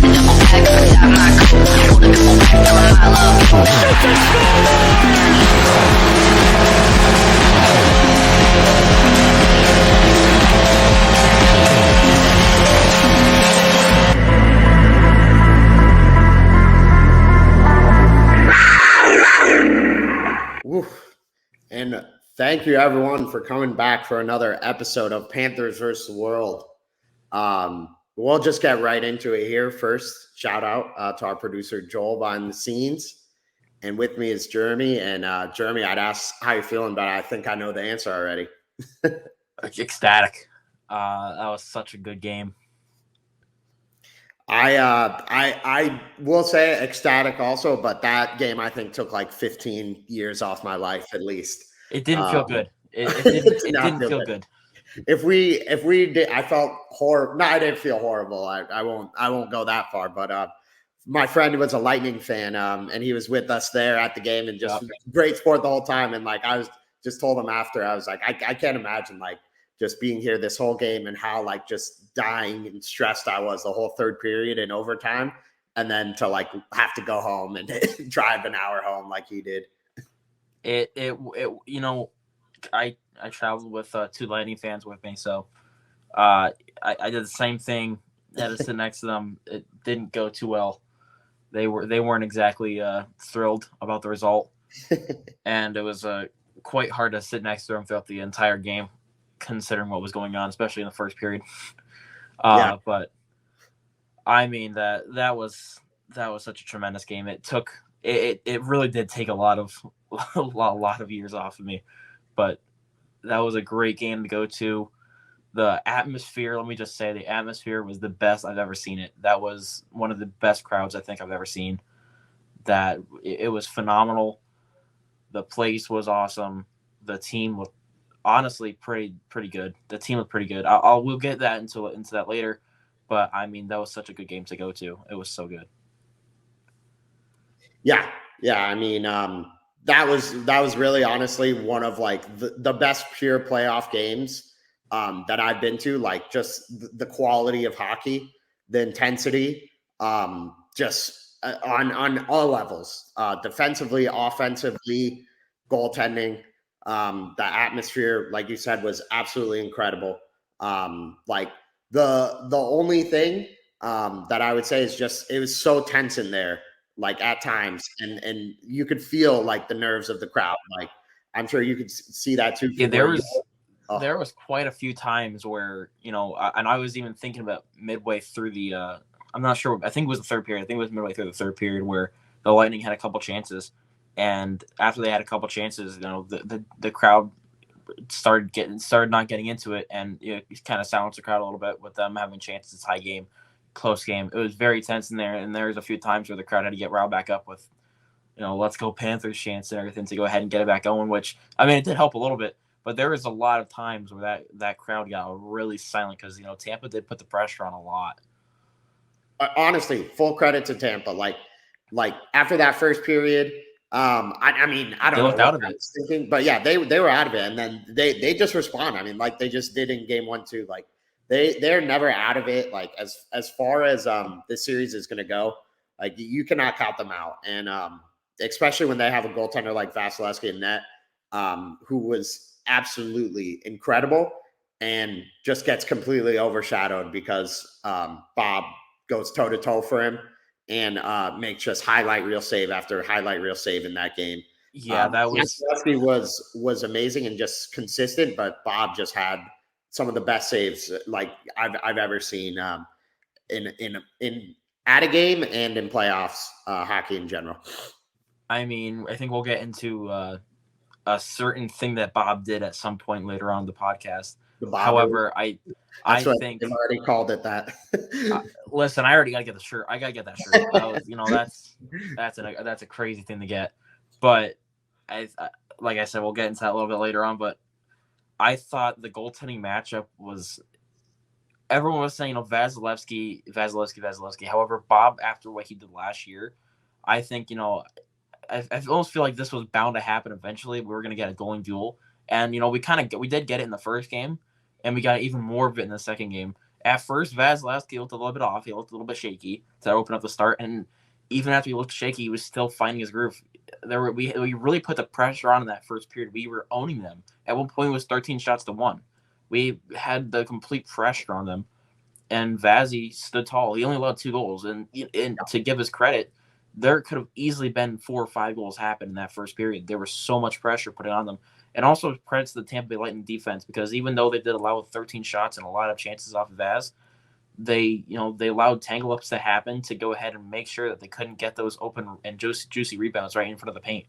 And thank you, everyone, for coming back for another episode of Panthers versus the World. We'll just get right into it here. First, shout out to our producer, Joel, behind the scenes. And with me is Jeremy. And Jeremy, I'd ask how you're feeling, but I think I know the answer already. Ecstatic. That was such a good game. I will say ecstatic also, but that game I think took like 15 years off my life at least. It didn't feel good. It didn't feel good. If we did, I felt horrible. No, I didn't feel horrible. I won't go that far. But my friend was a Lightning fan, and he was with us there at the game, and just great sport the whole time. And like I was just told him after, I was like, I can't imagine like just being here this whole game and how like just dying and stressed I was the whole third period and overtime, and then to like have to go home and drive an hour home like he did. It you know, I traveled with two Lightning fans with me, so I did the same thing. I had to sit next to them. It didn't go too well. They weren't exactly thrilled about the result, and it was quite hard to sit next to them throughout the entire game, considering what was going on, especially in the first period. But I mean that was such a tremendous game. It really did take a lot of years off of me, but that was a great game to go to. The atmosphere, let me just say, the atmosphere was the best I've ever seen it. That was one of the best crowds I think I've ever seen. That it was phenomenal. The place was awesome. The team was honestly pretty good. The team was pretty good. We'll get that into that later, but I mean that was such a good game to go to. It was so good. Yeah. I mean, that was really honestly one of like the best pure playoff games that I've been to. Like just the quality of hockey, the intensity, just on all levels, defensively, offensively, goaltending. The atmosphere, like you said, was absolutely incredible. Like the only thing that I would say is just it was so tense in there, like at times, and you could feel like the nerves of the crowd. Like I'm sure you could see that too. Yeah, there was quite a few times where and I was even thinking about midway through the. I'm not sure. I think it was the third period. I think it was midway through the third period where the Lightning had a couple chances. And after they had a couple chances, the crowd started not getting into it, and it kind of silenced the crowd a little bit with them having chances, tie game, close game. It was very tense in there, and there was a few times where the crowd had to get riled back up with, let's go Panthers chants and everything to go ahead and get it back going. Which I mean, it did help a little bit, but there was a lot of times where that crowd got really silent because Tampa did put the pressure on a lot. Honestly, full credit to Tampa. Like after that first period. I mean, I don't know what I was thinking, but yeah, they were out of it, and then they just respond. I mean, like they just did in game 1 too. Like they're never out of it. Like as far as this series is going to go, like you cannot count them out, and especially when they have a goaltender like Vasilevsky in net, who was absolutely incredible, and just gets completely overshadowed because Bob goes toe to toe for him. And makes just highlight reel save after highlight reel save in that game. Yeah, that was amazing and just consistent. But Bob just had some of the best saves like I've ever seen in at a game and in playoffs hockey in general. I mean, I think we'll get into a certain thing that Bob did at some point later on the podcast. However, I think they've already called it that. Listen, I already gotta get the shirt. I gotta get that shirt. That was, that's a crazy thing to get. But like I said, we'll get into that a little bit later on. But I thought the goaltending matchup was. Everyone was saying, Vasilevsky. However, Bob, after what he did last year, I think I almost feel like this was bound to happen eventually. We were going to get a goalie duel, and we did get it in the first game. And we got even more of it in the second game. At first, Vasilevsky looked a little bit off. He looked a little bit shaky to open up the start, and even after he looked shaky, he was still finding his groove. We really put the pressure on in that first period. We were owning them. At one point, it was 13 shots to 1. We had the complete pressure on them, and Vazzy stood tall. He only allowed 2 goals, and to give his credit, there could have easily been 4 or 5 goals happen in that first period. There was so much pressure put on them. And also credits to the Tampa Bay Lightning defense, because even though they did allow 13 shots and a lot of chances off of Vaz, they allowed tangle ups to happen to go ahead and make sure that they couldn't get those open and juicy rebounds right in front of the paint.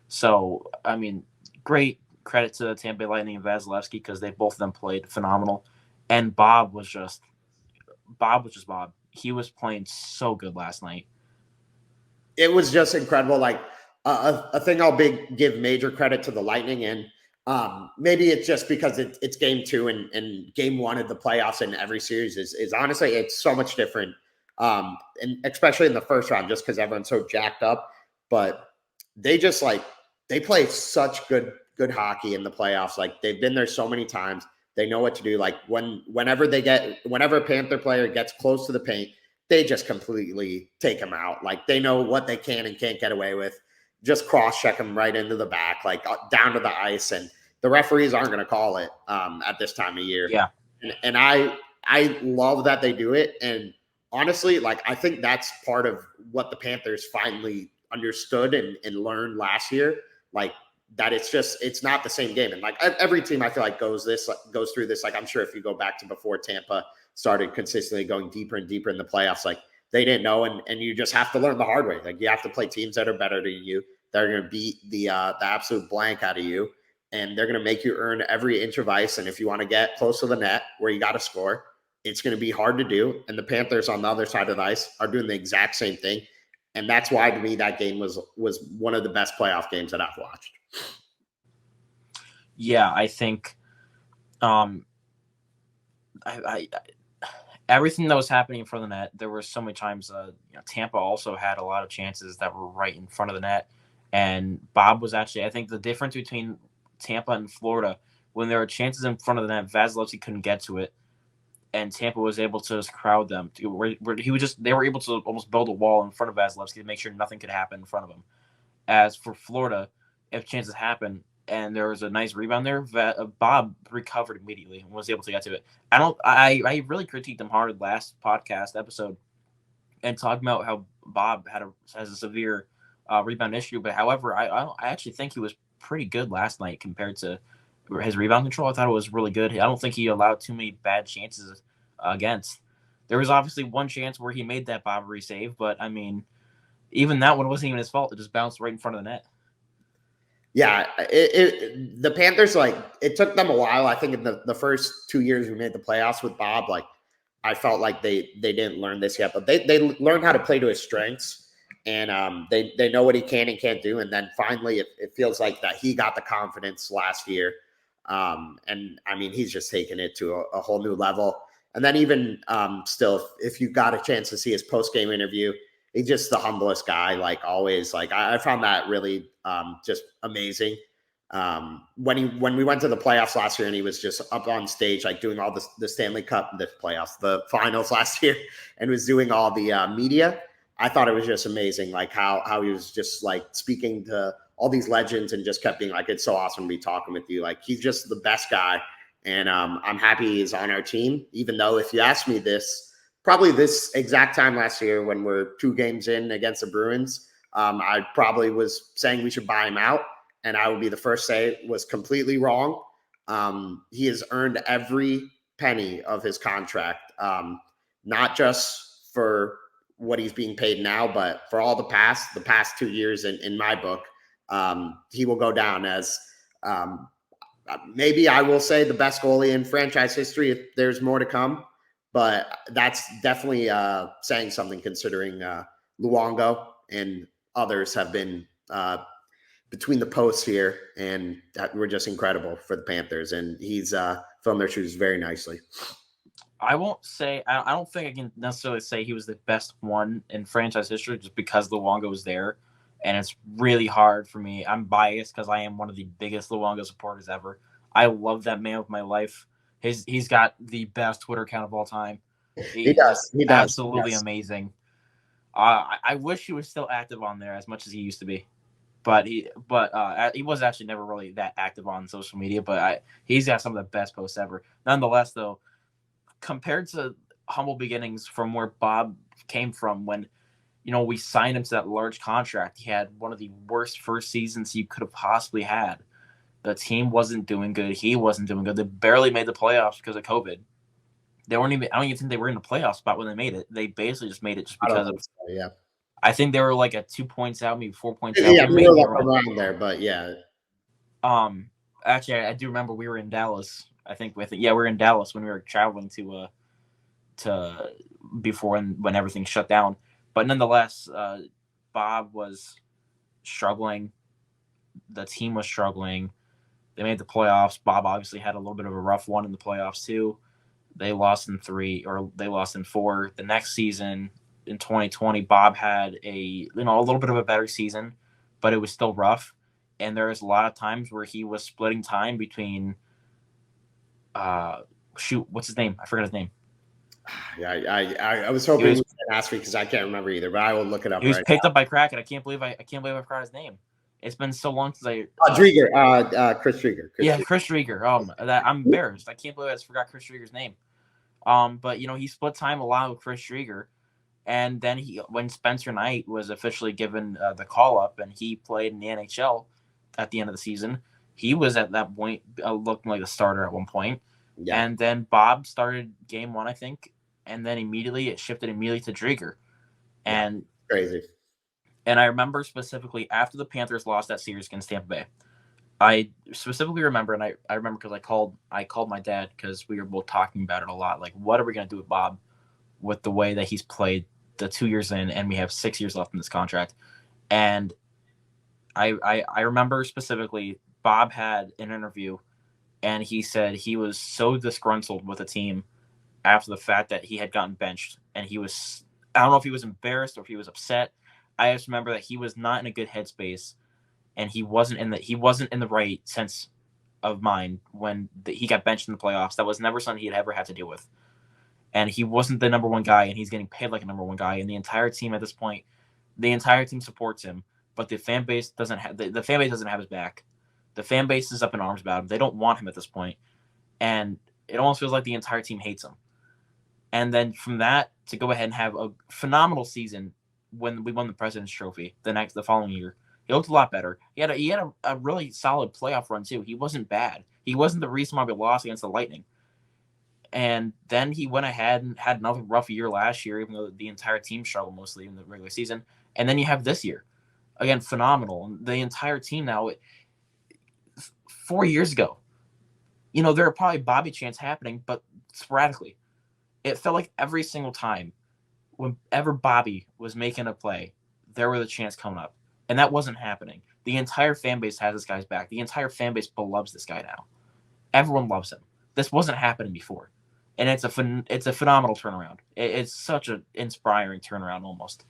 So, I mean, great credit to the Tampa Bay Lightning and Vasilevsky, because they both of them played phenomenal. And Bob was just Bob. He was playing so good last night. It was just incredible. Like a thing I'll give major credit to the Lightning, and maybe it's just because it's game 2 and game 1 of the playoffs in every series is honestly, it's so much different. And especially in the first round, just because everyone's so jacked up. But they just they play such good hockey in the playoffs. Like, they've been there so many times. They know what to do. Like, whenever a Panther player gets close to the paint, they just completely take them out. Like, they know what they can and can't get away with. Just cross-check them right into the back, like down to the ice. And the referees aren't going to call it at this time of year. Yeah. And I love that they do it. And honestly, like, I think that's part of what the Panthers finally understood and learned last year. Like, that it's not the same game. And like every team I feel like goes through this. Like, I'm sure if you go back to before Tampa started consistently going deeper and deeper in the playoffs, like, they didn't know, and you just have to learn the hard way. Like, you have to play teams that are better than you. They're going to beat the absolute blank out of you, and they're going to make you earn every inch of ice. And if you want to get close to the net where you got to score, it's going to be hard to do. And the Panthers on the other side of the ice are doing the exact same thing. And that's why, to me, that game was one of the best playoff games that I've watched. Yeah, I think everything that was happening in front of the net, there were so many times Tampa also had a lot of chances that were right in front of the net. And Bob was actually, I think the difference between Tampa and Florida, when there were chances in front of the net, Vasilevsky couldn't get to it, and Tampa was able to just crowd them. They were able to almost build a wall in front of Vasilevsky to make sure nothing could happen in front of him. As for Florida, if chances happen and there was a nice rebound there, Bob recovered immediately and was able to get to it. I really critiqued him hard last podcast episode and talking about how Bob has a severe rebound issue. But however, I actually think he was pretty good last night compared to his rebound control. I thought it was really good. I don't think he allowed too many bad chances against. There was obviously one chance where he made that Bobbery save, but I mean, even that one wasn't even his fault. It just bounced right in front of the net. Yeah, the Panthers, like, it took them a while. I think in the first 2 years we made the playoffs with Bob, like, I felt like they didn't learn this yet, but they learned how to play to his strengths, and they know what he can and can't do. And then finally, it feels like that he got the confidence last year, and I mean, he's just taken it to a whole new level. And then even still, if you got a chance to see his post-game interview, he's just the humblest guy, like always. Like, I found that really just amazing. When we went to the playoffs last year and he was just up on stage, like doing all the Stanley Cup, the finals last year, and was doing all the media, I thought it was just amazing. Like how he was just like speaking to all these legends and just kept being like, it's so awesome to be talking with you. Like, he's just the best guy. And I'm happy he's on our team, even though if you ask me probably this exact time last year when we're 2 games in against the Bruins, I probably was saying we should buy him out, and I would be the first to say it was completely wrong. He has earned every penny of his contract, not just for what he's being paid now, but for all the past 2 years in my book. He will go down as maybe I will say the best goalie in franchise history if there's more to come. But that's definitely saying something, considering Luongo and others have been between the posts here, and we're just incredible for the Panthers. And he's filmed their shoes very nicely. I won't say – I don't think I can necessarily say he was the best one in franchise history just because Luongo was there, and it's really hard for me. I'm biased because I am one of the biggest Luongo supporters ever. I love that man with my life. He's got the best Twitter account of all time. He does. He does. Absolutely amazing. I wish he was still active on there as much as he used to be, but he was actually never really that active on social media. But he's got some of the best posts ever. Nonetheless, though, compared to humble beginnings from where Bob came from, when we signed him to that large contract, he had one of the worst first seasons you could have possibly had. The team wasn't doing good. He wasn't doing good. They barely made the playoffs because of COVID. They weren't even. I don't even think they were in the playoff spot when they made it. They basically just made it just because of. So, yeah. I think they were like at 2 points out, maybe 4 points out. Yeah, we were like around there, but yeah. Actually, I do remember we were in Dallas. I think we were in Dallas when we were traveling to before when everything shut down. But nonetheless, Bob was struggling. The team was struggling. They made the playoffs. Bob obviously had a little bit of a rough one in the playoffs too. They lost in 3, or they lost in 4. The next season in 2020, Bob had a little bit of a better season, but it was still rough. And there was a lot of times where he was splitting time between what's his name? I forgot his name. Yeah, I was hoping you would ask me because I can't remember either, but I will look it up. He was picked up by Kraken. I can't believe I forgot his name. It's been so long since I. Drieger, Chris Drieger. Chris Drieger. I'm embarrassed. I can't believe I just forgot Chris Drieger's name. But he split time a lot with Chris Drieger, and then when Spencer Knight was officially given the call up and he played in the NHL at the end of the season, he was at that point looking like a starter at one point. Yeah. And then Bob started game 1, I think, and then it shifted immediately to Drieger, and crazy. And I remember specifically after the Panthers lost that series against Tampa Bay, I specifically remember, and I remember because I called my dad because we were both talking about it a lot. Like, what are we going to do with Bob with the way that he's played the 2 years in, and we have 6 years left in this contract? And I remember specifically Bob had an interview, and he said he was so disgruntled with the team after the fact that he had gotten benched, and I don't know if he was embarrassed or if he was upset. I just remember that he was not in a good headspace, and he wasn't in the right sense of mind when he got benched in the playoffs. That was never something he had ever had to deal with, and he wasn't the number one guy, and he's getting paid like a number one guy. And the entire team at this point, the entire team supports him, but the fan base doesn't have the fan base doesn't have his back. The fan base is up in arms about him. They don't want him at this point, and it almost feels like the entire team hates him. And then from that to go ahead and have a phenomenal season. When we won the President's Trophy the following year, he looked a lot better. He had a really solid playoff run too. He wasn't bad. He wasn't the reason why we lost against the Lightning. And then he went ahead and had another rough year last year, even though the entire team struggled mostly in the regular season. And then you have this year, again, phenomenal. The entire team now. 4 years ago, there are probably Bobby chants happening, but sporadically. It felt like every single time. Whenever Bobby was making a play, there were the chants coming up, and that wasn't happening. The entire fan base has this guy's back. The entire fan base loves this guy now. Everyone loves him. This wasn't happening before, and it's a phenomenal turnaround. It's such an inspiring turnaround, almost.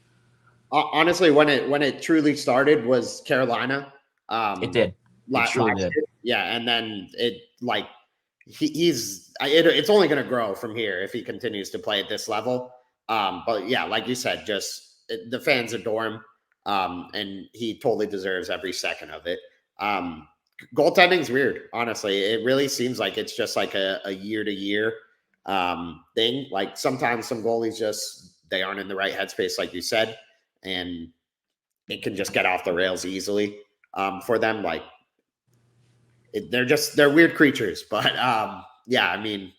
Honestly, when it truly started was Carolina. It did. It truly did. Yeah, and then it's only going to grow from here if he continues to play at this level. But yeah, like you said, just the fans adore him, and he totally deserves every second of it. Goaltending's weird, honestly. It really seems like it's just like a year-to-year thing. Like sometimes some goalies they aren't in the right headspace, like you said, and it can just get off the rails easily for them. Like they're weird creatures, but yeah, I mean.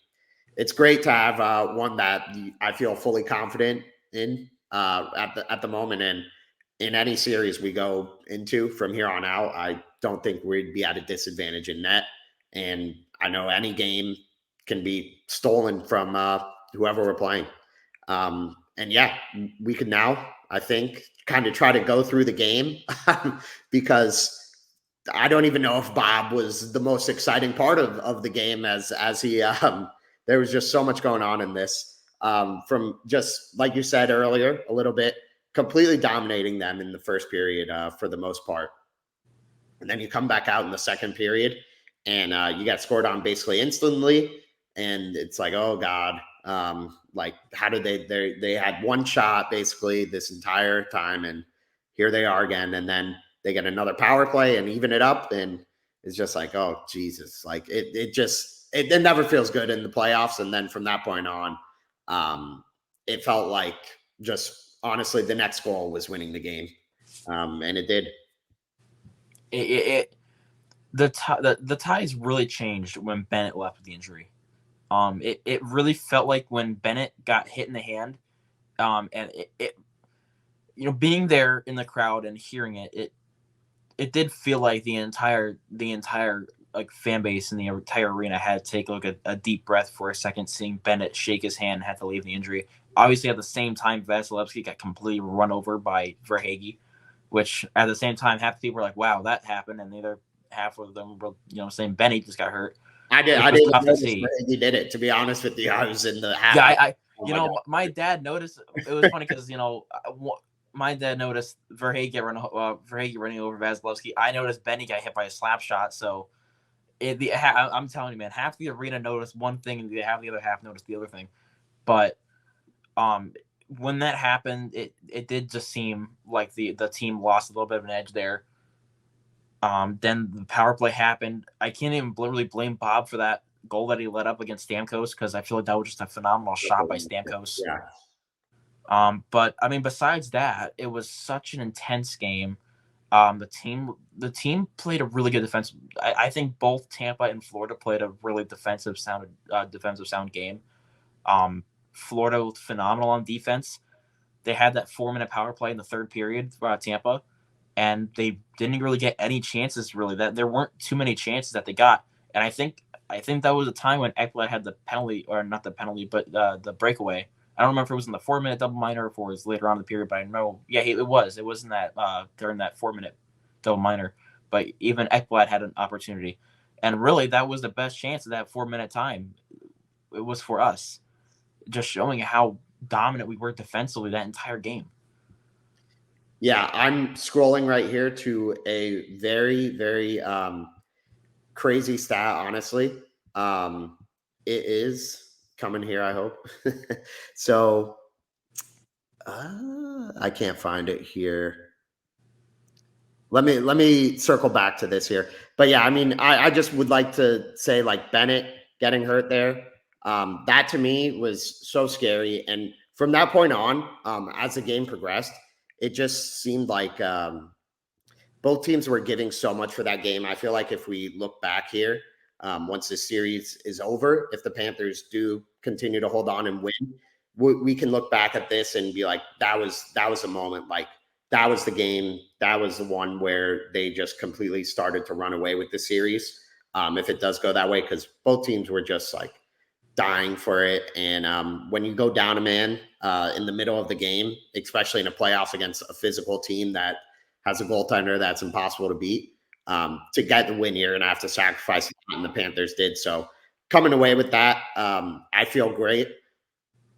It's great to have one that I feel fully confident in at the moment, and in any series we go into from here on out, I don't think we'd be at a disadvantage in net. And I know any game can be stolen from whoever we're playing. And yeah, we can now, I think, kind of try to go through the game because I don't even know if Bob was the most exciting part of the game as he. There was just so much going on in this from just like you said earlier, a little bit completely dominating them in the first period for the most part. And then you come back out in the second period and you got scored on basically instantly. And it's like, oh God, Like, how did they had one shot basically this entire time, and here they are again, and then they get another power play and even it up, and it's just like, oh Jesus, like it never feels good in the playoffs. And then from that point on, it felt like just honestly the next goal was winning the game, and it did. The ties really changed when Bennett left with the injury. It really felt like when Bennett got hit in the hand, and it being there in the crowd and hearing it did feel like the entire like fan base in the entire arena had to take a deep breath for a second, seeing Bennett shake his hand and have to leave the injury. Obviously, at the same time, Vasilevsky got completely run over by Verhaeghe, which at the same time, half the people were like, "Wow, that happened," and the other half of them were saying Benny just got hurt. I didn't notice he did it, to be honest with you. I was in the half. Yeah, my dad noticed. It was funny because my dad noticed Verhaeghe running over Vasilevsky. I noticed Benny got hit by a slap shot. So I'm telling you, man, half the arena noticed one thing and the other half noticed the other thing. But when that happened, it did just seem like the team lost a little bit of an edge there. Then the power play happened. I can't even really blame Bob for that goal that he let up against Stamkos, because I feel like that was just a phenomenal shot by Stamkos. Yeah. But I mean, besides that, it was such an intense game. The team played a really good defense. I think both Tampa and Florida played a really defensive sound game. Florida looked phenomenal on defense. They had that 4-minute power play in the third period for Tampa, and they didn't really get any chances. Really, that there weren't too many chances that they got. And I think that was a time when Ekblad had the penalty, or not the penalty, but the breakaway. I don't remember if it was in the 4-minute double minor or if it was later on in the period, but I know, yeah, it was. It wasn't that during that 4-minute double minor. But even Ekblad had an opportunity, and really that was the best chance of that 4-minute time. It was for us, just showing how dominant we were defensively that entire game. Yeah, I'm scrolling right here to a very, very crazy stat, honestly. It is coming here, I hope. So I can't find it here. Let me circle back to this here. But yeah, I mean, I just would like to say, like, Bennett getting hurt there, that to me was so scary. And from that point on, as the game progressed, it just seemed like both teams were giving so much for that game. I feel like if we look back here, once this series is over, if the Panthers do continue to hold on and win, we can look back at this and be like, that was a moment. Like, that was the game. That was the one where they just completely started to run away with the series. If it does go that way, because both teams were just like dying for it. And when you go down a man in the middle of the game, especially in a playoffs against a physical team that has a goaltender that's impossible to beat, to get the win, you're going to have to sacrifice it, and the Panthers did. So coming away with that, I feel great.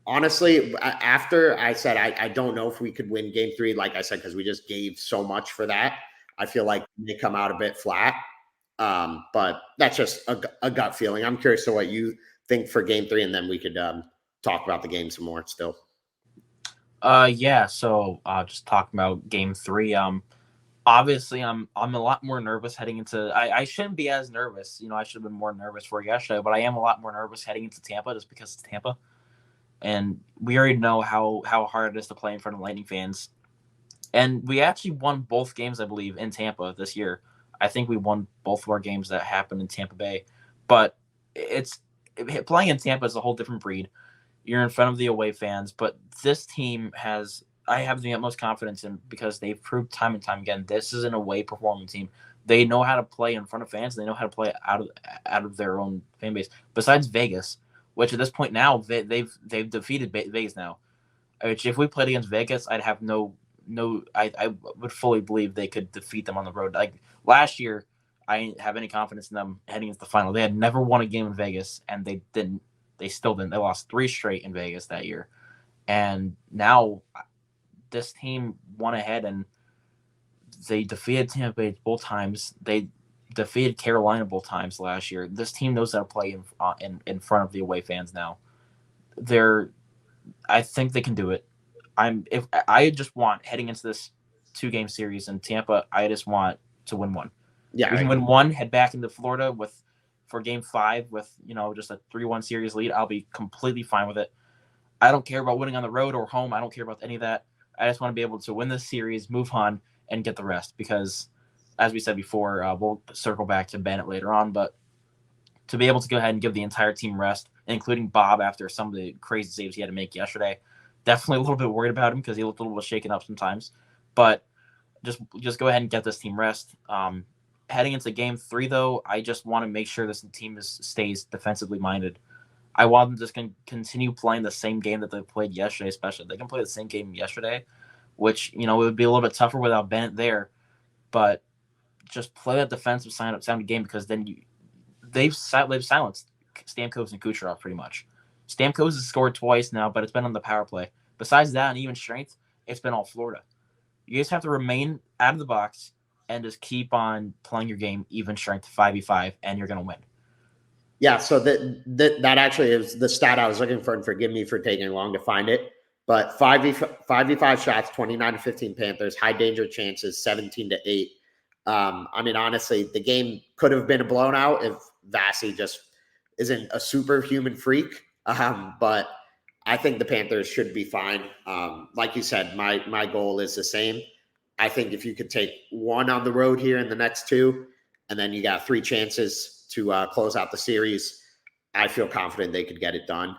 Honestly, after I said I don't know if we could win game 3, like I said, because we just gave so much for that, I feel like they come out a bit flat. But that's just a gut feeling. I'm curious to what you think for game 3, and then we could talk about the game some more still. Yeah. So just talking about game 3. Obviously, I'm a lot more nervous heading into. I shouldn't be as nervous. I should have been more nervous for yesterday, but I am a lot more nervous heading into Tampa just because it's Tampa. And we already know how hard it is to play in front of Lightning fans. And we actually won both games, I believe, in Tampa this year. I think we won both of our games that happened in Tampa Bay. But playing in Tampa is a whole different breed. You're in front of the away fans, but this team I have the utmost confidence in, because they've proved time and time again, this is an away performing team. They know how to play in front of fans. They know how to play out of their own fan base. Besides Vegas, which at this point now they've defeated Vegas now. Which if we played against Vegas, I'd have I would fully believe they could defeat them on the road. Like last year, I didn't have any confidence in them heading into the final. They had never won a game in Vegas, and they didn't. They still didn't. They lost 3 straight in Vegas that year, and now this team went ahead and they defeated Tampa Bay both times. They defeated Carolina both times last year. This team knows how to play in front of the away fans now. I think they can do it. If I just want heading into this 2-game series in Tampa, I just want to win one. Yeah, we can win one, head back into Florida for Game 5 with just a 3-1 series lead. I'll be completely fine with it. I don't care about winning on the road or home. I don't care about any of that. I just want to be able to win this series, move on, and get the rest. Because, as we said before, we'll circle back to Bennett later on, but to be able to go ahead and give the entire team rest, including Bob after some of the crazy saves he had to make yesterday, definitely a little bit worried about him because he looked a little bit shaken up sometimes. But just go ahead and get this team rest. Heading into Game 3, though, I just want to make sure this team stays defensively minded. I want them just to continue playing the same game that they played yesterday, especially. They can play the same game yesterday, which, it would be a little bit tougher without Bennett there. But just play that defensive sounded game because then they've silenced Stamkos and Kucherov pretty much. Stamkos has scored twice now, but it's been on the power play. Besides that, and even strength, it's been all Florida. You just have to remain out of the box and just keep on playing your game, even strength 5v5, and you're going to win. Yeah, so that actually is the stat I was looking for, and forgive me for taking long to find it. But 5v5 shots, 29-15 Panthers, high danger chances, 17-8. I mean, honestly, the game could have been a blowout if Vasi just isn't a superhuman freak. But I think the Panthers should be fine. Like you said, my goal is the same. I think if you could take one on the road here in the next 2, and then you got 3 chances to close out the series, I feel confident they could get it done.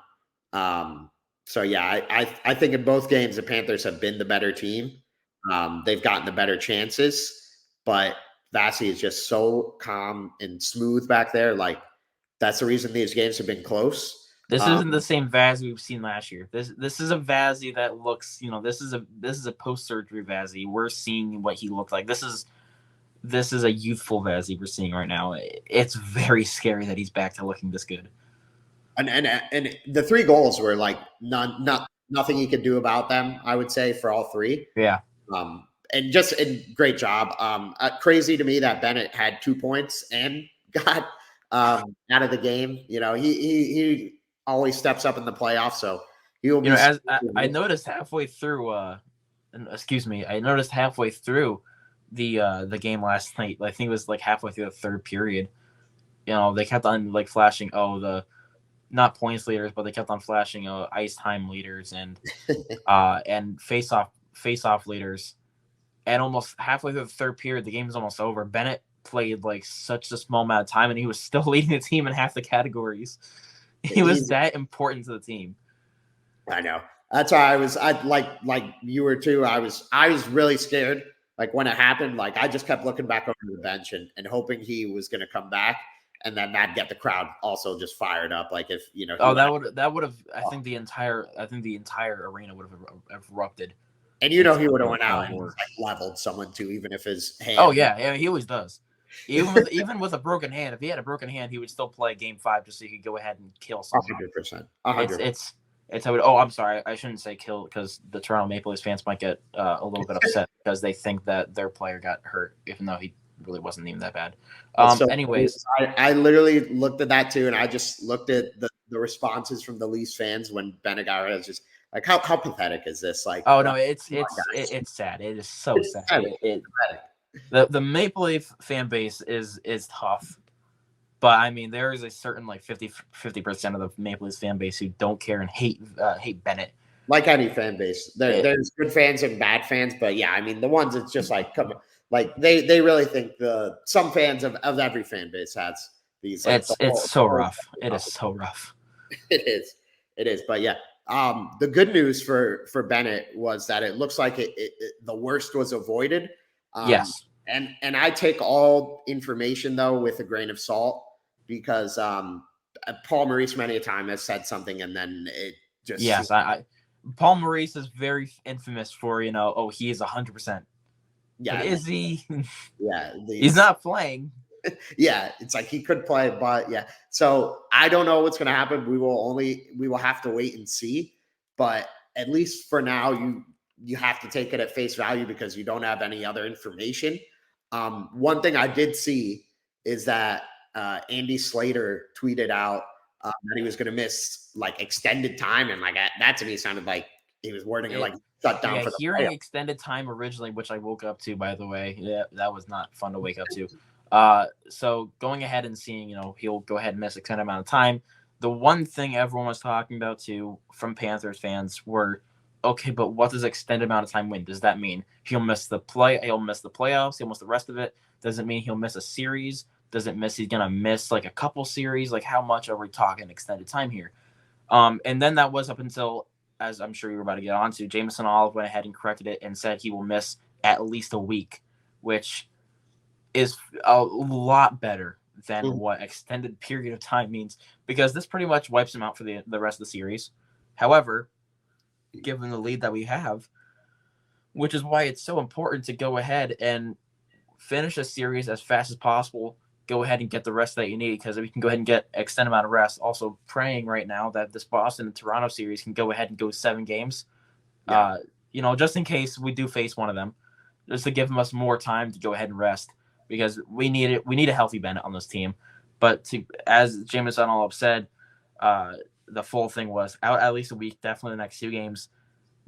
So yeah, I think in both games the Panthers have been the better team. They've gotten the better chances, but Vasi is just so calm and smooth back there. Like, that's the reason these games have been close. This isn't the same Vasi we've seen last year. This is a Vasi that looks, this is a post-surgery Vasi. We're seeing what he looked like. This is a youthful Vasi we're seeing right now. It's very scary that he's back to looking this good. And the 3 goals were like nothing you could do about them, I would say, for all 3. Yeah. And just a great job. Crazy to me that Bennett had 2 points and got out of the game. He always steps up in the playoffs, so he will be. As I noticed halfway through, I noticed halfway through the game last night. I think it was like halfway through the 3rd period. They kept on like flashing. The not points leaders, but they kept on flashing ice time leaders and and face off leaders. And almost halfway through the 3rd period, the game was almost over. Bennett played like such a small amount of time, and he was still leading the team in half the categories. He was that important to the team. I know. That's why I like you were too. I was really scared. Like, when it happened, like, I just kept looking back over the bench and hoping he was going to come back, and then that'd get the crowd also just fired up. Like, if that would have. I think the entire arena would have erupted. And he would have went out and like leveled someone too, even if his hand. Oh yeah, he always does. Even with a broken hand, if he had a broken hand, he would still play Game 5 just so he could go ahead and kill someone. 100%. It's how it. Oh, I'm sorry, I shouldn't say kill because the Toronto Maple Leafs fans might get a little bit upset because they think that their player got hurt, even though he really wasn't even that bad. Anyways, I literally looked at that too, and I just looked at the responses from the Leafs fans when Bennett got hurt. Just like, how pathetic is this? Like, oh no, it's sad. It is so sad. The Maple Leaf fan base is tough, but I mean, there is a certain like 50% of the Maple Leafs fan base who don't care and hate Bennett. Like any fan base, there's good fans and bad fans, but yeah, I mean, the ones it's just like, come on, like they really think some fans of every fan base has these. Like, it's so rough. It is so rough. It is, but yeah. The good news for Bennett was that it looks like the worst was avoided. Yes. And I take all information though with a grain of salt because Paul Maurice many a time has said something and then it just. Yes. Paul Maurice is very infamous for, he is 100%. Yeah. But is he? Yeah. He's not playing. Yeah, it's like he could play, but yeah. So I don't know what's going to happen. We will have to wait and see. But at least for now, you have to take it at face value because you don't have any other information. One thing I did see is that Andy Slater tweeted out that he was going to miss like extended time, and like that to me sounded like he was wording it like shut down for the hearing playoffs. extended time originally, which I woke up to, by the way. Yeah, that was not fun to wake up to. So going ahead and seeing, he'll go ahead and miss extended amount of time. The one thing everyone was talking about too from Panthers fans were, okay, but what does extended amount of time win? Does that mean he'll miss the playoffs, he'll miss the rest of it? Does it mean he'll miss a series? Does it miss he's gonna miss like a couple series? Like how much are we talking extended time here? And then that was up until, as I'm sure you were about to get onto, Jameson Olive went ahead and corrected it and said he will miss at least a week, which is a lot better than what extended period of time means, because this pretty much wipes him out for the rest of the series. However, given the lead that we have, which is why it's so important to go ahead and finish a series as fast as possible, go ahead and get the rest that you need, because we can go ahead and get extended amount of rest. Also praying right now that this Boston and Toronto series can go ahead and go 7 games. Yeah. Just in case we do face one of them, just to give us more time to go ahead and rest, because we need it. We need a healthy Bennett on this team. But as Jameson Olive said, the full thing was out at least a week, definitely the next 2 games.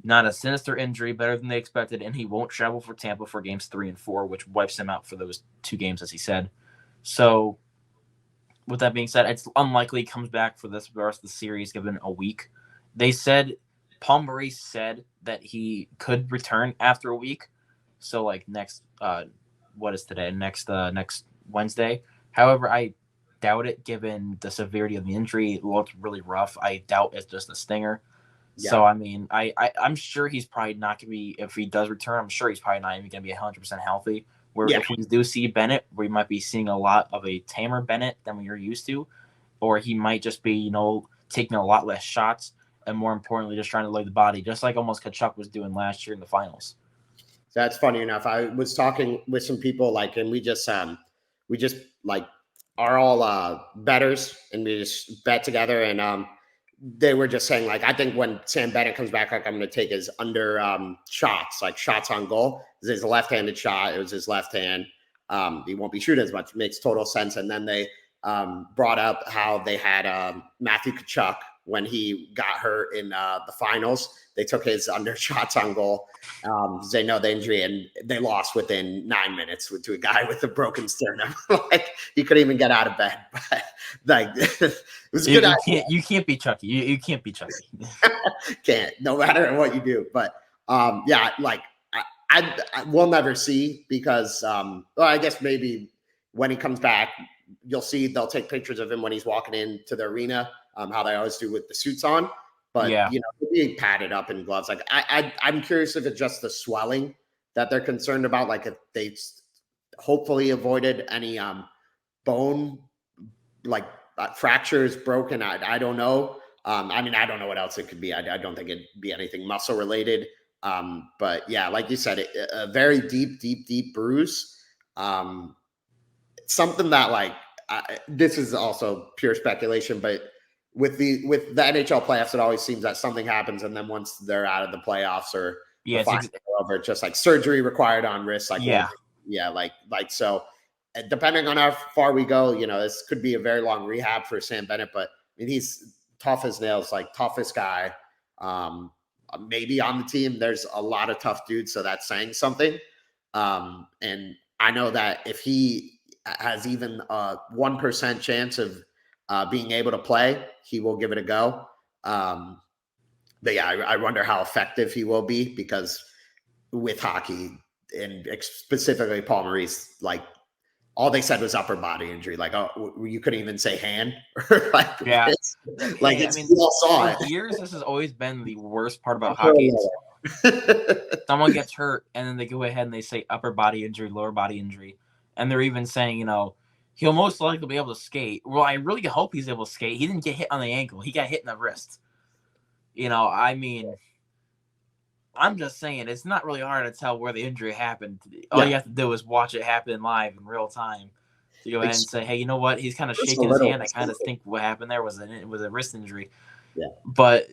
Not a sinister injury, better than they expected, and he won't travel for Tampa for games 3 and 4, which wipes him out for those 2 games, as he said. So, with that being said, it's unlikely he comes back for the rest of the series, given a week. They said, Paul Maurice said that he could return after a week. So, like next, what is today? Next Wednesday. However, I doubt it, given the severity of the injury. It looked really rough. I doubt it's just a stinger. Yeah. So, I mean, I'm sure he's probably not going to be, if he does return, I'm sure he's probably not even going to be 100% healthy. Where if we do see Bennett, we might be seeing a lot of a tamer Bennett than we are used to. Or he might just be, taking a lot less shots and, more importantly, just trying to lay the body, just like almost Tkachuk was doing last year in the finals. That's funny enough. I was talking with some people, and we just like are all bettors, and we just bet together, and they were just saying, like, I think when Sam Bennett comes back, like, I'm going to take his under shots, like shots on goal. It's his left-handed shot. It was his left hand. He won't be shooting as much. It makes total sense. And then they brought up how they had Matthew Tkachuk when he got hurt in the finals. They took his under shots on goal. They know the injury, and they lost within 9 minutes to a guy with a broken sternum. Like, he couldn't even get out of bed. But like, it was good. You can't be Chucky. You can't be Chucky. Can't, no matter what you do. But yeah, like I will never see, because I guess maybe when he comes back, you'll see they'll take pictures of him when he's walking into the arena, how they always do with the suits on. But, being padded up in gloves. Like, I'm curious if it's just the swelling that they're concerned about. Like, if they hopefully avoided any bone, like fractures, broken. I don't know. I mean, I don't know what else it could be. I don't think it'd be anything muscle related. But yeah, like you said, a very deep bruise. Something that, like, this is also pure speculation, but with the NHL playoffs, it always seems that something happens, and then once they're out of the playoffs or the finals are over, just like surgery required on wrist, like like so. Depending on how far we go, this could be a very long rehab for Sam Bennett. But I mean, he's tough as nails, like toughest guy, maybe on the team. There's a lot of tough dudes, so that's saying something. And I know that if he has even a 1% chance of being able to play, he will give it a go. But yeah, I wonder how effective he will be, because with hockey, and specifically Paul Maurice, like, all they said was upper body injury. Like, oh, you couldn't even say hand. Like, yeah, like, I mean, we all saw it. For years, this has always been the worst part about hockey. Someone gets hurt, and then they go ahead and they say upper body injury, lower body injury, and they're even saying, he'll most likely be able to skate. Well, I really hope he's able to skate. He didn't get hit on the ankle. He got hit in the wrist. I mean, I'm just saying, it's not really hard to tell where the injury happened. All you have to do is watch it happen live in real time to go ahead and say, hey, you know what? He's kind of shaking his hand. I kind of think what happened there was a wrist injury. Yeah. But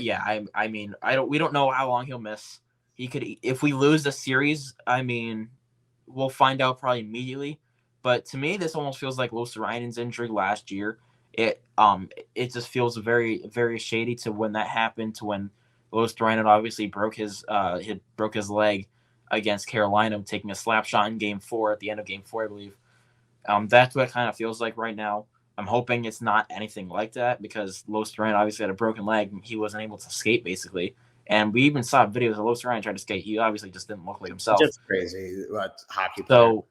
yeah, I mean, we don't know how long he'll miss. He could, if we lose the series, I mean, we'll find out probably immediately. But to me, this almost feels like Luostarinen's injury last year. It just feels very, very shady to when that happened, to when Luostarinen obviously broke his leg against Carolina, taking a slap shot in Game 4 at the end of Game 4, I believe. That's what it kind of feels like right now. I'm hoping it's not anything like that, because Luostarinen obviously had a broken leg and he wasn't able to skate, basically. And we even saw videos of Luostarinen trying to skate. He obviously just didn't look like himself. Just crazy hockey player. So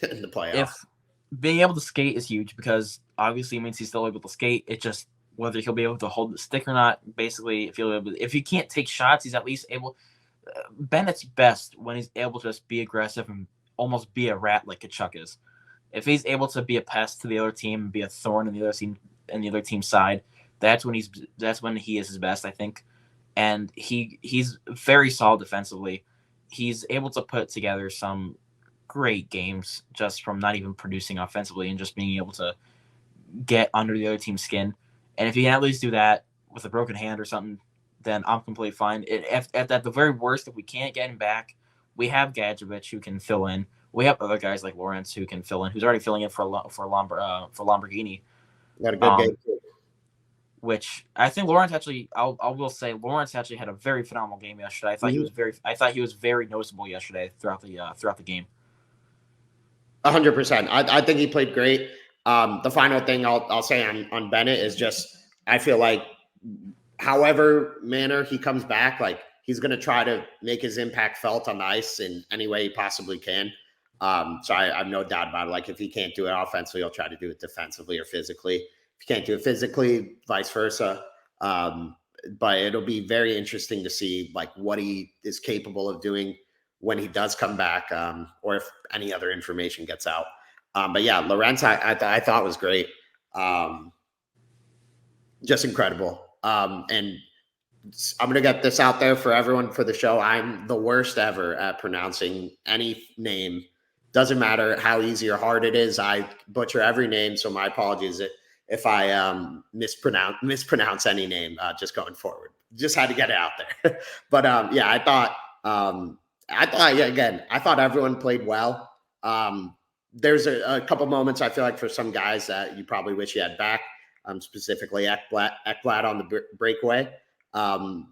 in the playoffs. If being able to skate is huge, because obviously it means he's still able to skate. It just whether he'll be able to hold the stick or not. Basically, if he can't take shots, he's at least able. Bennett's best when he's able to just be aggressive and almost be a rat like Kachuk is. If he's able to be a pest to the other team and be a thorn in the other team's side, that's when he is his best, I think. And he's very solid defensively. He's able to put together some great games just from not even producing offensively and just being able to get under the other team's skin. And if he can at least do that with a broken hand or something, then I'm completely fine. At the very worst, if we can't get him back, we have Gadjevich who can fill in. We have other guys like Lawrence who can fill in, who's already filling in for Lamborghini. Got a good game too. Which I think Lawrence actually, I will say, Lawrence actually had a very phenomenal game yesterday. I thought he was very noticeable yesterday throughout the game. 100%. I think he played great. The final thing I'll say on Bennett is just, I feel like however manner he comes back, like he's going to try to make his impact felt on the ice in any way he possibly can. So I have no doubt about it. Like if he can't do it offensively, he'll try to do it defensively or physically. If he can't do it physically, vice versa. But it'll be very interesting to see like what he is capable of doing when he does come back, or if any other information gets out. But yeah, Lawrence, I thought was great. Just incredible. And I'm going to get this out there for everyone for the show. I'm the worst ever at pronouncing any name. Doesn't matter how easy or hard it is. I butcher every name. So my apologies if I mispronounce any name just going forward. Just had to get it out there. But yeah, I thought everyone played well. There's a couple moments I feel like for some guys that you probably wish you had back, specifically Ekblad on the breakaway. The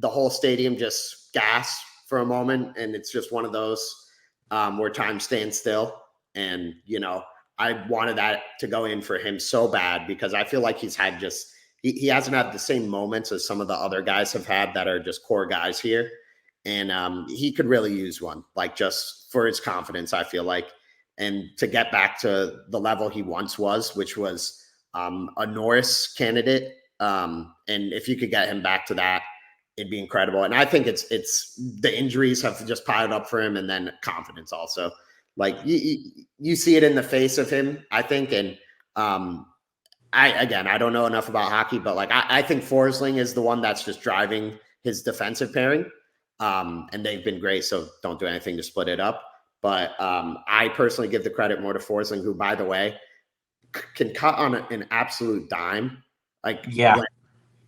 whole stadium just gasp for a moment, and it's just one of those where time stands still. And, I wanted that to go in for him so bad, because I feel like he hasn't had the same moments as some of the other guys have had that are just core guys here. And he could really use one, like just for his confidence, I feel like, and to get back to the level he once was, which was a Norris candidate. And if you could get him back to that, it'd be incredible. And I think it's the injuries have just piled up for him, and then confidence also. Like you see it in the face of him, I think. And I don't know enough about hockey, but like I think Forsling is the one that's just driving his defensive pairing. And they've been great, so don't do anything to split it up. But I personally give the credit more to Forsling, who, by the way, can cut on an absolute dime. Like, yeah,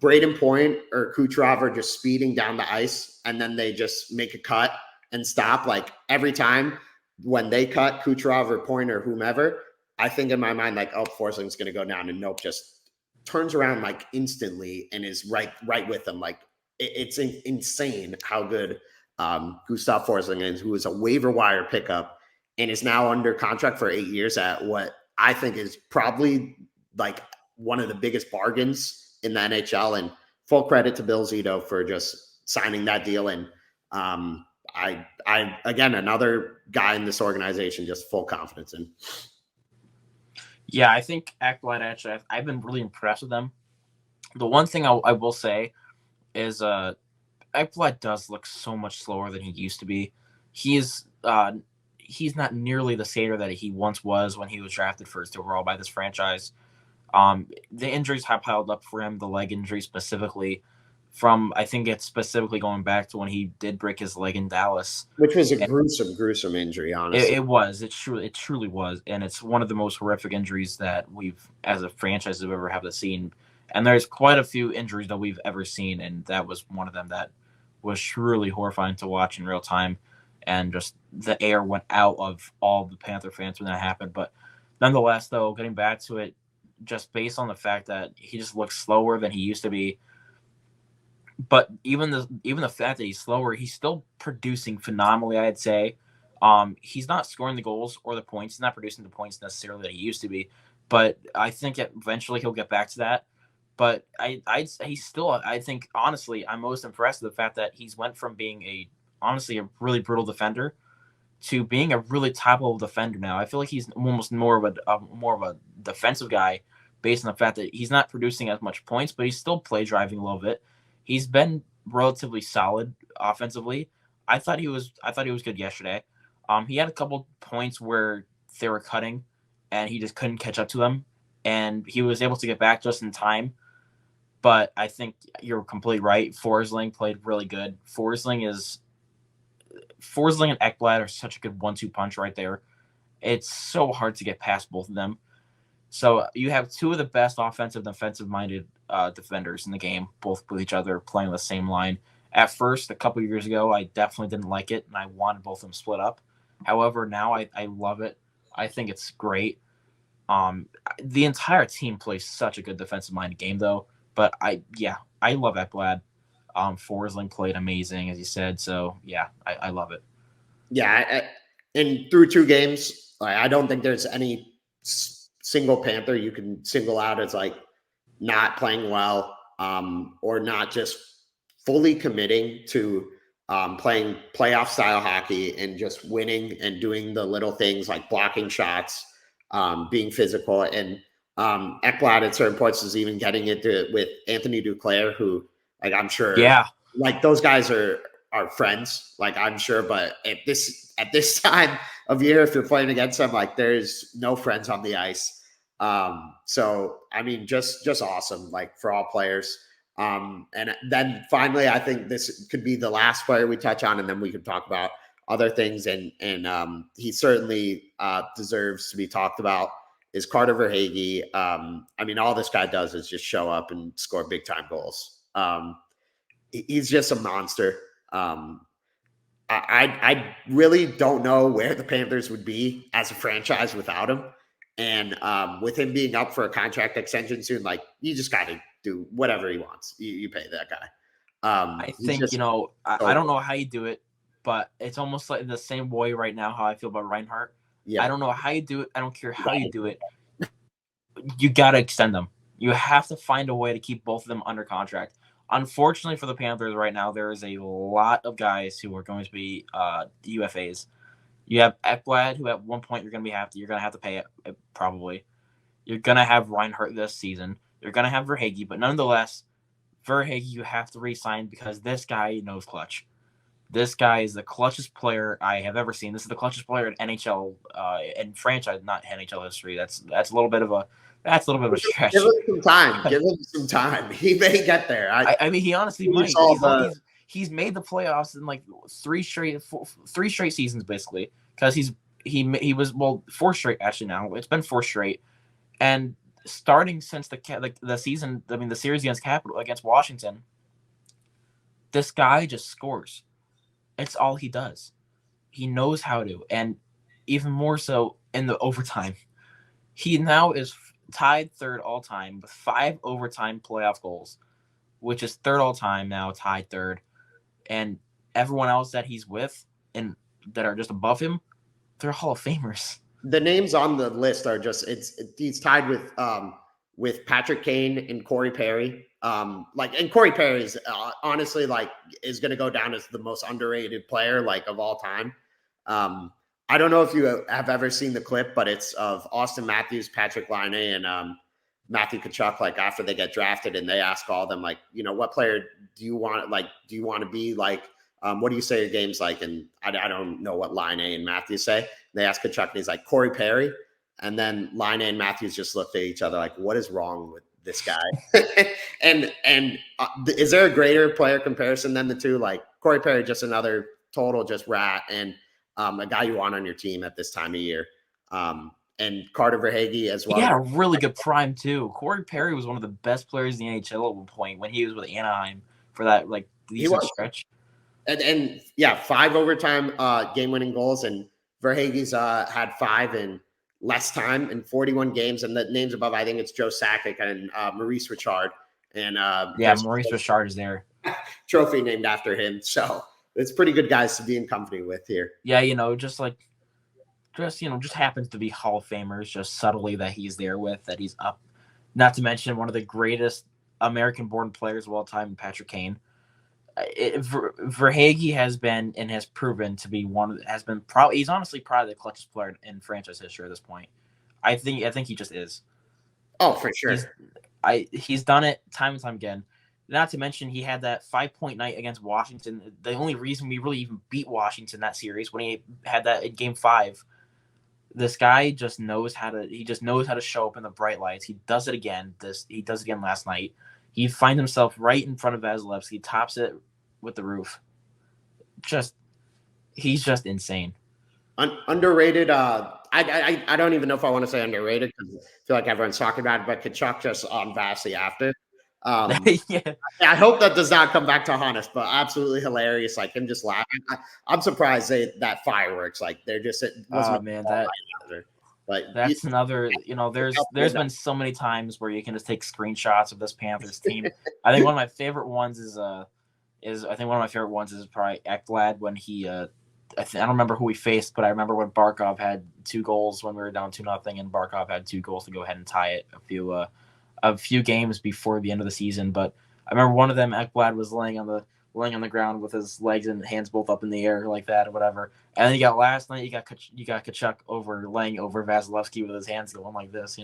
Braden Point or Kucherov are just speeding down the ice, and then they just make a cut and stop. Like every time when they cut Kucherov or Point or whomever, I think in my mind, like, oh, Forsling's going to go down, and nope, just turns around like instantly and is right with them. Like it's insane how good Gustav Forsling is, who is a waiver wire pickup and is now under contract for 8 years at what I think is probably like one of the biggest bargains in the NHL. And full credit to Bill Zito for just signing that deal. And I again, another guy in this organization, just full confidence in. Yeah, I think Ekblad, actually, I've been really impressed with them. The one thing I will say is Ekblad does look so much slower than he used to be. He's not nearly the skater that he once was when he was drafted first overall by this franchise. The injuries have piled up for him, the leg injury specifically. I think it's specifically going back to when he did break his leg in Dallas, which was a gruesome injury. Honestly, it was. It truly was, and it's one of the most horrific injuries that we've, as a franchise, have ever seen. And there's quite a few injuries that we've ever seen, and that was one of them that was truly horrifying to watch in real time. and just the air went out of all the Panther fans when that happened. But nonetheless, though, getting back to it, just based on the fact that he just looks slower than he used to be. But even the fact that he's slower, he's still producing phenomenally, I'd say. He's not scoring the goals or the points. He's not producing the points necessarily that he used to be. But I think eventually he'll get back to that. But he's still, I think, honestly, I'm most impressed with the fact that he's went from being honestly a really brutal defender to being a really top level defender now. I feel like he's almost more of a defensive guy based on the fact that he's not producing as much points, but he's still play driving a little bit. He's been relatively solid offensively. I thought he was good yesterday. He had a couple points where they were cutting, and he just couldn't catch up to them, and he was able to get back just in time. But I think you're completely right. Forsling played really good. Forsling and Ekblad are such a good 1-2 punch right there. It's so hard to get past both of them. So you have two of the best offensive and defensive-minded defenders in the game, both with each other, playing on the same line. At first, a couple years ago, I definitely didn't like it, and I wanted both of them split up. However, now I love it. I think it's great. The entire team plays such a good defensive-minded game, though. But I love Ekblad. Forsling played amazing, as you said. So, yeah, I love it. Yeah, and through 2 games, I don't think there's any single Panther you can single out as like not playing well, or not just fully committing to playing playoff style hockey and just winning and doing the little things like blocking shots, being physical. And Ekblad at certain points is even getting into with Anthony Duclair, who, like, I'm sure, like, those guys are friends, like, I'm sure, but at this time of year, if you're playing against them, like, there's no friends on the ice. So I mean, just awesome, like, for all players. And then finally, I think this could be the last player we touch on, and then we can talk about other things. And he certainly deserves to be talked about, is Carter Verhaeghe. I mean, all this guy does is just show up and score big time goals. He's just a monster. I really don't know where the Panthers would be as a franchise without him. And with him being up for a contract extension soon, like, you just got to do whatever he wants. You pay that guy. I think, I don't know how you do it, but it's almost like the same way right now how I feel about Reinhart. Yeah. I don't know how you do it. I don't care how you do it. You got to extend them. You have to find a way to keep both of them under contract. Unfortunately for the Panthers right now, there is a lot of guys who are going to be UFAs. You have Ekblad, who at one point you're going to have to pay it probably. You're going to have Reinhart this season. You're going to have Verhaeghe, but nonetheless, Verhaeghe you have to re-sign because this guy knows clutch. This guy is the clutchest player I have ever seen. This is the clutchest player in NHL and franchise, not NHL history. That's a little bit of a stretch. Give him some time. Give him some time. He may get there. I mean, he honestly might. He's made the playoffs in like three straight seasons basically, because he was 4 straight actually now. It's been 4 straight, and starting since the season. I mean, the series against Washington. This guy just scores. It's all he does. He knows how to, and even more so in the overtime. He now is tied 3rd all time with 5 overtime playoff goals, which is 3rd all time now, tied 3rd. And everyone else that he's with and that are just above him, they're Hall of Famers. The names on the list are just he's tied with Patrick Kane and Corey Perry. And Corey Perry is honestly is going to go down as the most underrated player of all time. I don't know if you have ever seen the clip, but it's of Austin Matthews, Patrick Laine, and Matthew Tkachuk, after they get drafted, and they ask all of them, what player do you want? Do you want to be like? What do you say your game's like? And I don't know what Laine and Matthews say. They ask Tkachuk, and he's like, Corey Perry. And then Laine and Matthews just looked at each other like, what is wrong with this guy? and is there a greater player comparison than the two? Corey Perry, just another total just rat, and a guy you want on your team at this time of year. And Carter Verhaeghe as well. He had a really good prime too. Corey Perry was one of the best players in the NHL at one point when he was with Anaheim for that decent stretch. And yeah, 5 overtime game-winning goals, and Verhaeghe's had 5 in less time in 41 games. And the names above, I think it's Joe Sakic and Maurice Richard. And Maurice Richard is there. Trophy named after him. So it's pretty good guys to be in company with here. Yeah, just happens to be Hall of Famers, just subtly that he's there with, that he's up. Not to mention one of the greatest American-born players of all time, Patrick Kane. Verhaeghe has been and has proven to be he's honestly probably the clutchest player in franchise history at this point. I think he just is. Oh, for sure. He's done it time and time again. Not to mention he had that 5-point night against Washington. The only reason we really even beat Washington that series, when he had that in Game 5. This guy just knows how to show up in the bright lights. He does it again. He does it again last night. He finds himself right in front of Vasilevsky, tops it with the roof. He's just insane. Underrated. I don't even know if I want to say underrated because I feel like everyone's talking about it, but Tkachuk just on vastly after. Yeah. I hope that does not come back to haunt us, but absolutely hilarious. Like him just laughing. I'm surprised that fireworks. Like they're just. But that's another. There's been so many times where you can just take screenshots of this Panthers team. I think one of my favorite ones is probably Ekblad when he. I don't remember who we faced, but I remember when Barkov had 2 goals when we were down 2-0, and Barkov had 2 goals to go ahead and tie it a few games before the end of the season. But I remember one of them, Ekblad was laying on the ground with his legs and hands both up in the air like that or whatever. And then last night you got Tkachuk laying over Vasilevsky with his hands going like this.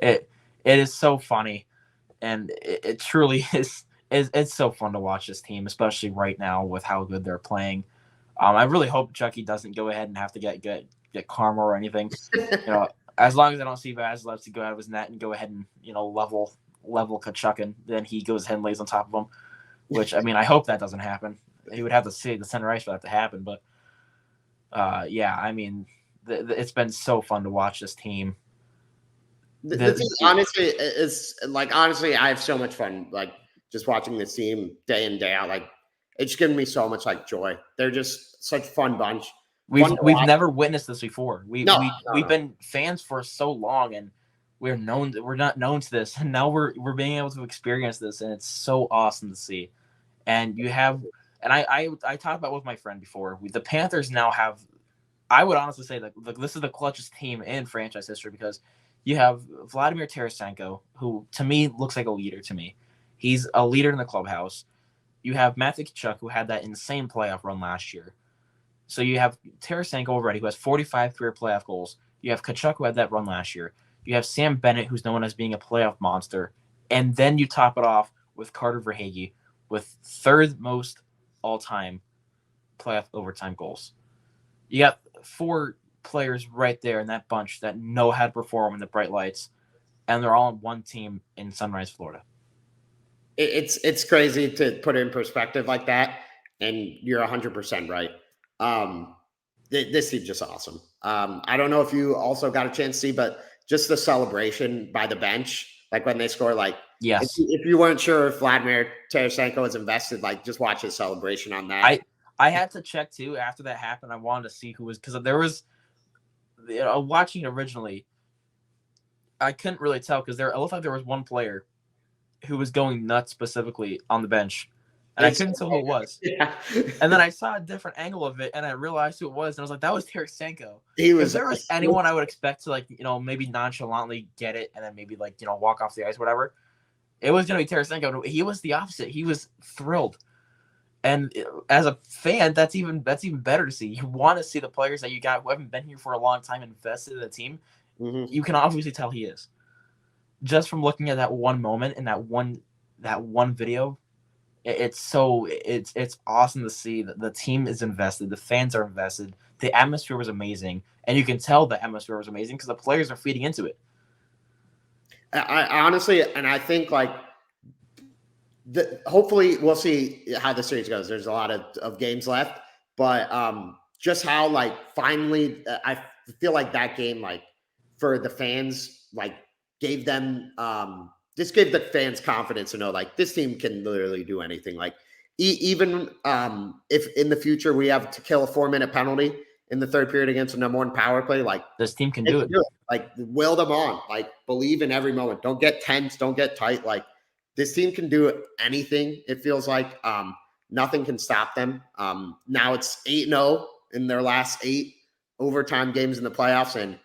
It is so funny, and it truly is. It's so fun to watch this team, especially right now with how good they're playing. I really hope Chucky doesn't go ahead and have to get karma or anything. As long as I don't see Vasilevsky go out of his net and go ahead and level Tkachuk, and then he goes ahead and lays on top of him. Which I hope that doesn't happen. He would have to see the center ice for that to happen. But it's been so fun to watch this team. Honestly, I have so much fun just watching this team day in, day out. Like it's giving me so much joy. They're just such a fun bunch. We've never witnessed this before. We've been fans for so long, and we're not known to this, and now we're being able to experience this, and it's so awesome to see. And you have, and I talked about with my friend before. The Panthers now have, I would honestly say that this is the clutchest team in franchise history because you have Vladimir Tarasenko, who to me looks like a leader to me. He's a leader in the clubhouse. You have Matthew Tkachuk, who had that insane playoff run last year. So you have Tarasenko already, who has 45 career playoff goals. You have Tkachuk, who had that run last year. You have Sam Bennett, who's known as being a playoff monster. And then you top it off with Carter Verhaeghe with 3rd most all-time playoff overtime goals. You got 4 players right there in that bunch that know how to perform in the bright lights, and they're all on one team in Sunrise, Florida. It's crazy to put it in perspective like that, and you're 100% right. This team's just awesome. I don't know if you also got a chance to see, but just the celebration by the bench, when they score, yes. If you weren't sure if Vladimir Tarasenko was invested, just watch his celebration on that. I had to check too after that happened. I wanted to see who was, because there was, watching it originally, I couldn't really tell because it looked like there was one player who was going nuts specifically on the bench. And I couldn't tell who it was. Yeah. And then I saw a different angle of it, and I realized who it was. And I was like, that was Tarasenko. If there was anyone I would expect to, maybe nonchalantly get it and then maybe, walk off the ice, whatever, it was going to be Tarasenko. He was the opposite. He was thrilled. And as a fan, that's even better to see. You want to see the players that you got who haven't been here for a long time invested in the team. Mm-hmm. You can obviously tell he is. Just from looking at that one moment and that one video, it's awesome to see that the team is invested, the fans are invested, the atmosphere was amazing, and you can tell the atmosphere was amazing because the players are feeding into it. I honestly, and I think hopefully we'll see how the series goes. There's a lot of games left, but just how finally I feel like that game for the fans gave them this gave the fans confidence to know this team can literally do anything. even if in the future we have to kill a 4-minute penalty in the third period against a number one power play, like this team can do it. Like will them on, like believe in every moment. Don't get tense. Don't get tight. Like this team can do anything. It feels like nothing can stop them. Now it's 8-0 in their last 8 overtime games in the playoffs. And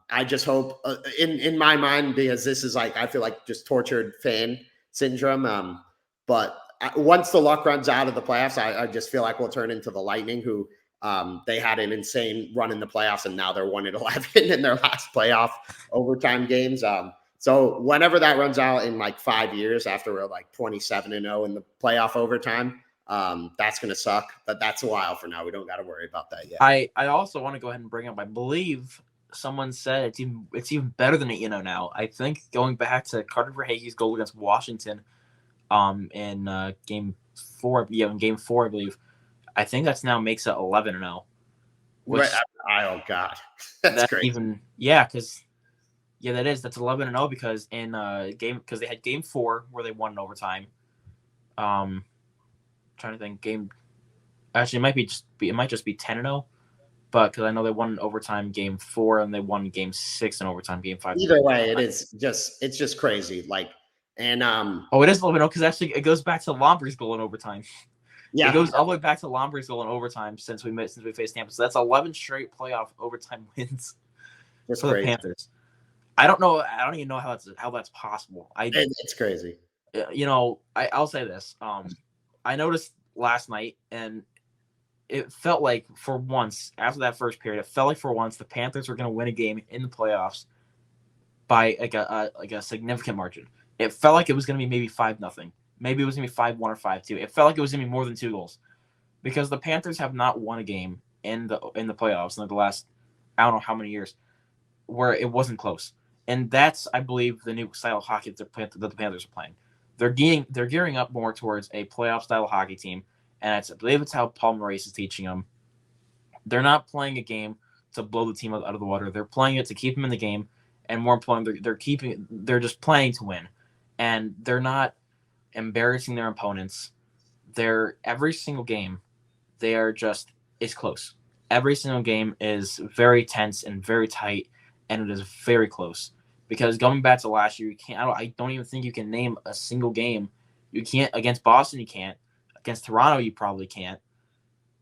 I just hope in my mind, because this is like, I feel like just tortured fan syndrome. But once the luck runs out of the playoffs, I just feel like we'll turn into the Lightning, who they had an insane run in the playoffs, and now they're 1-11 in their last playoff overtime games. So whenever that runs out in like 5 years, after we're like 27-0 in the playoff overtime, that's going to suck. But that's a while for now. We don't got to worry about that yet. I also want to go ahead and bring up, I believe someone said it's even better than 8-0 now. I think going back to Carter Verhaeghe's goal against Washington in game 4, in game 4, I believe. I think that's now makes it 11-0. Right. Oh God, that's crazy. Because that is. That's 11-0 because because they had game 4 where they won in overtime. Trying to think Actually, it might just be 10-0, but because I know they won in overtime game 4 and they won game 6 in overtime game 5. Either way, it's just crazy. Like and it is 11-0 because actually it goes back to Lombri's goal in overtime. Yeah, it goes all the way back to Lombri's goal in overtime since we faced Tampa. So that's 11 straight playoff overtime wins for the Panthers. I don't even know how that's possible. It's crazy. I'll say this. I noticed last night, and it felt like for once after that first period, it felt like for once the Panthers were going to win a game in the playoffs by like a significant margin. It felt like it was going to be maybe 5-0. Maybe it was going to be 5-1 or 5-2. It felt like it was going to be more than 2 goals because the Panthers have not won a game in the playoffs in the last, I don't know how many years, where it wasn't close. And that's, I believe, the new style of hockey that the Panthers are playing. They're gearing up more towards a playoff style hockey team, and I believe it's how Paul Maurice is teaching them. They're not playing a game to blow the team out of the water. They're playing it to keep them in the game, and more importantly, they're just playing to win, and they're not embarrassing their opponents. Every single game, it's close. Every single game is very tense and very tight, and it is very close. Because going back to last year, I don't even think you can name a single game. You can't against Boston. You can't against Toronto. You probably can't.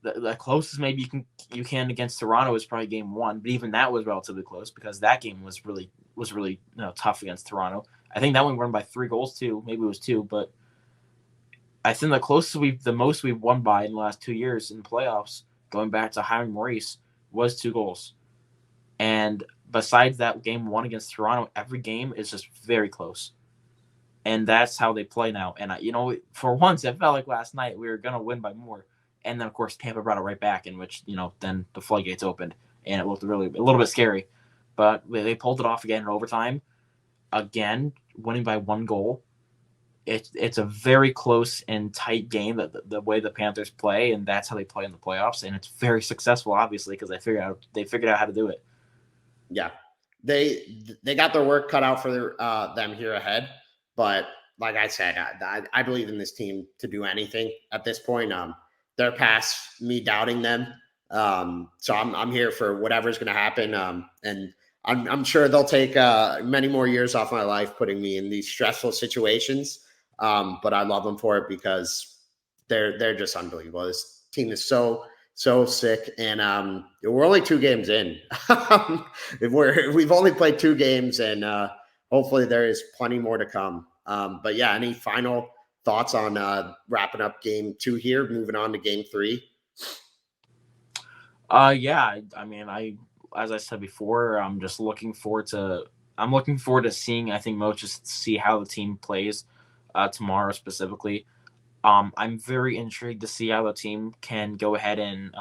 The closest maybe you can against Toronto is probably game 1, but even that was relatively close because that game was really tough against Toronto. I think that one won by 3 goals too. Maybe it was 2, but I think the most we've won by in the last 2 years in the playoffs, going back to hiring Maurice, was 2 goals. And besides that game 1 against Toronto, every game is just very close. And that's how they play now. And, for once, it felt like last night we were going to win by more. And then, of course, Tampa brought it right back, in which, then the floodgates opened. And it looked really a little bit scary. But they pulled it off again in overtime. Again, winning by 1 goal. It's a very close and tight game, the way the Panthers play, and that's how they play in the playoffs. And it's very successful, obviously, because they figured out how to do it. Yeah, they got their work cut out for them here ahead. But like I said, I believe in this team to do anything at this point. They're past me doubting them. So I'm here for whatever's going to happen. And I'm sure they'll take many more years off my life putting me in these stressful situations. But I love them for it because they're just unbelievable. This team is so sick, and we're only 2 games in. We've only played 2 games, and hopefully there is plenty more to come. But yeah, any final thoughts on wrapping up game 2 here, moving on to game 3? Yeah, I mean, as I said before, I'm looking forward to seeing, I think most just see how the team plays tomorrow specifically. I'm very intrigued to see how the team can go ahead and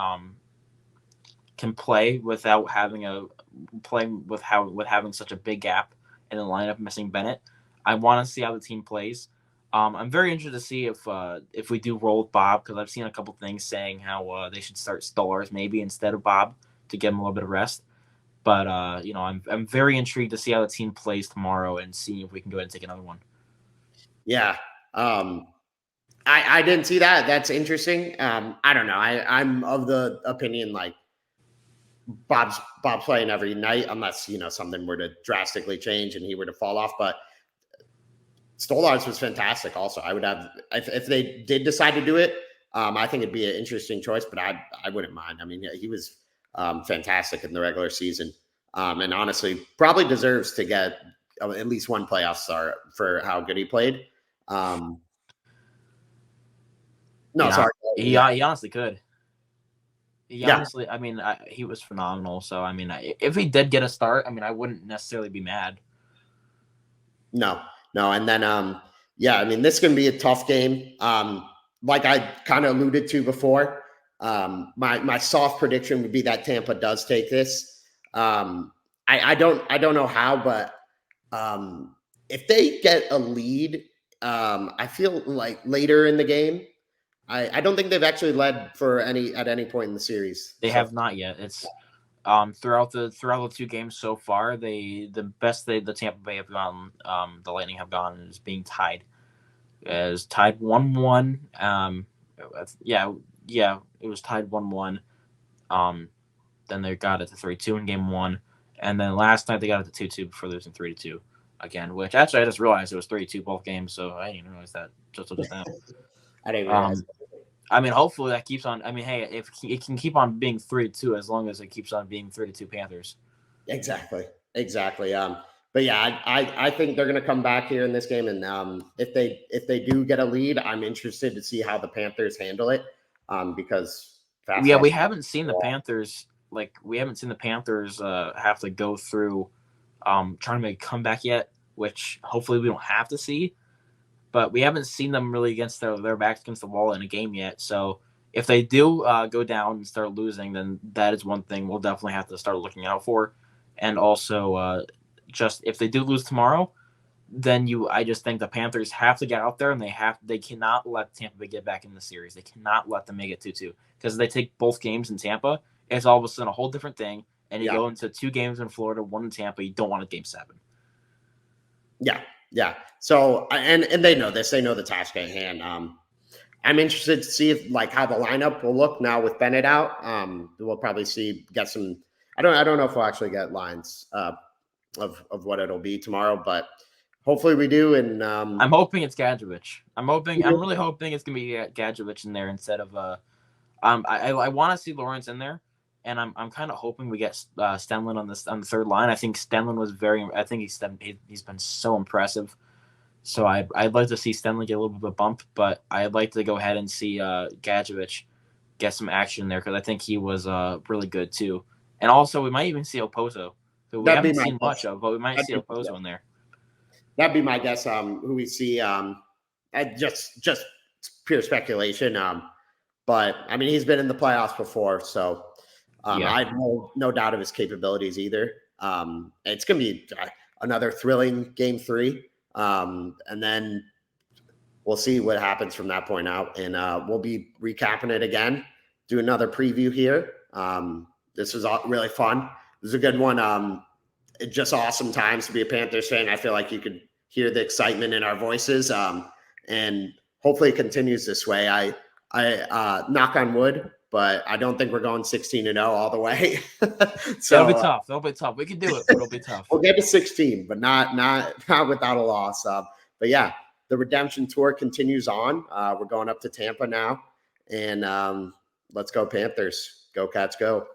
can play without having having such a big gap in the lineup, missing Bennett. I want to see how the team plays. I'm very interested to see if we do roll with Bob, because I've seen a couple things saying how they should start Stolarz maybe instead of Bob to give him a little bit of rest. But I'm very intrigued to see how the team plays tomorrow and see if we can go ahead and take another one. Yeah. I didn't see that. That's interesting. I don't know. I'm of the opinion like Bob's playing every night unless something were to drastically change and he were to fall off. But Stolarz was fantastic. Also, I would have if they did decide to do it. I think it'd be an interesting choice, but I wouldn't mind. I mean, he was fantastic in the regular season, and honestly, probably deserves to get at least one playoff start for how good he played. No, sorry. He honestly could. Yeah. Honestly, I mean, he was phenomenal. So, I mean, if he did get a start, I mean, I wouldn't necessarily be mad. No. And then, I mean, this is going to be a tough game. Like I kind of alluded to before, my soft prediction would be that Tampa does take this. I don't know how, but if they get a lead, I feel like later in the game, I don't think they've actually led at any point in the series. They have not yet. It's throughout the two games so far, the best the Tampa Bay have gone, the Lightning have gone is being tied. Is tied 1-1. It was tied 1-1. Then they got it to 3-2 in game one, and then last night they got it to 2-2 before losing 3-2 again. Which actually I just realized it was 3-2 both games, so I didn't even realize that just now. I didn't realize. I mean, hopefully that keeps on. I mean, hey, if it can keep on being 3-2 as long as it keeps on being 3-2 Panthers. Exactly. But yeah, I think they're going to come back here in this game, and if they do get a lead, I'm interested to see how the Panthers handle it, because we haven't seen the Panthers have to go through trying to make a comeback yet, which hopefully we don't have to see. But we haven't seen them really against their backs against the wall in a game yet. So if they do go down and start losing, then that is one thing we'll definitely have to start looking out for. And also, just if they do lose tomorrow, then I just think the Panthers have to get out there, and they cannot let Tampa Bay get back in the series. They cannot let them make it 2-2, because if they take both games in Tampa, it's all of a sudden a whole different thing. And you go into 2 games in Florida, 1 in Tampa. You don't want a game 7. Yeah. So, and they know this. They know the task at hand. I'm interested to see how the lineup will look now with Bennett out. We'll probably get some. I don't know if we'll actually get lines of what it'll be tomorrow, but hopefully we do. And I'm hoping it's Gadjevich. I'm really hoping it's gonna be Gadjevich in there instead of I want to see Lawrence in there. And I'm kind of hoping we get Stenlund on the third line. I think Stenlund was he's been so impressive. So I'd like to see Stenlund get a little bit of a bump, but I'd like to go ahead and see Gadjevich get some action there, because I think he was really good too. And also we might even see Oposo, who we haven't seen much of, but we might see Oposo in there. That'd be my guess. Who we see? Just pure speculation. But I mean, he's been in the playoffs before, so. I have no doubt of his capabilities either. It's going to be another thrilling game 3. And then we'll see what happens from that point out. And we'll be recapping it again, do another preview here. This was really fun. This is a good one. Just awesome times to be a Panthers fan. I feel like you could hear the excitement in our voices. And hopefully it continues this way. I knock on wood, but I don't think we're going 16-0 all the way. So it'll be tough. It'll be tough. We can do it, but it'll be tough. We'll get to 16, but not without a loss. But yeah, the redemption tour continues on. We're going up to Tampa now, and let's go Panthers. Go Cats, go.